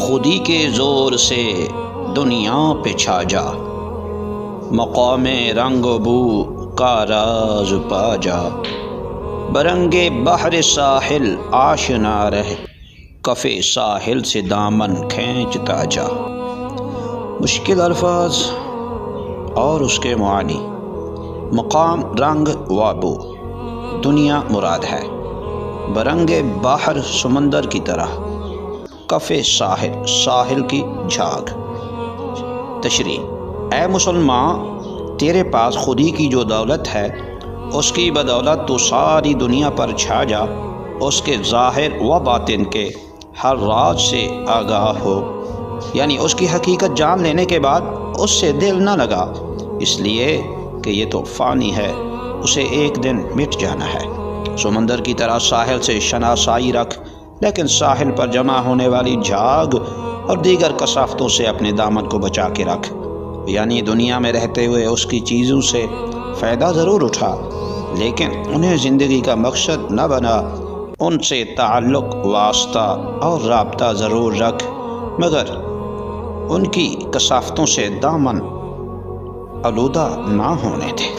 خودی کے زور سے دنیا پہ چھا جا، مقام رنگ و بو کا راز پا جا، برنگ بحر ساحل آشنا رہ، کف ساحل سے دامن کھینچتا جا۔ مشکل الفاظ اور اس کے معانی۔ مقام رنگ و بو دنیا مراد ہے، برنگ بحر سمندر کی طرح، کف ساحل ساحل کی جھاگ۔ تشریح: اے مسلمان، تیرے پاس خودی کی جو دولت ہے اس کی بدولت تو ساری دنیا پر چھا جا، اس کے ظاہر و باطن کے ہر راز سے آگاہ ہو، یعنی اس کی حقیقت جان لینے کے بعد اس سے دل نہ لگا، اس لیے کہ یہ تو فانی ہے، اسے ایک دن مٹ جانا ہے۔ سمندر کی طرح ساحل سے شناسائی رکھ، لیکن ساحل پر جمع ہونے والی جھاگ اور دیگر کثافتوں سے اپنے دامن کو بچا کے رکھ، یعنی دنیا میں رہتے ہوئے اس کی چیزوں سے فائدہ ضرور اٹھا، لیکن انہیں زندگی کا مقصد نہ بنا، ان سے تعلق، واسطہ اور رابطہ ضرور رکھ، مگر ان کی کثافتوں سے دامن آلودہ نہ ہونے دے۔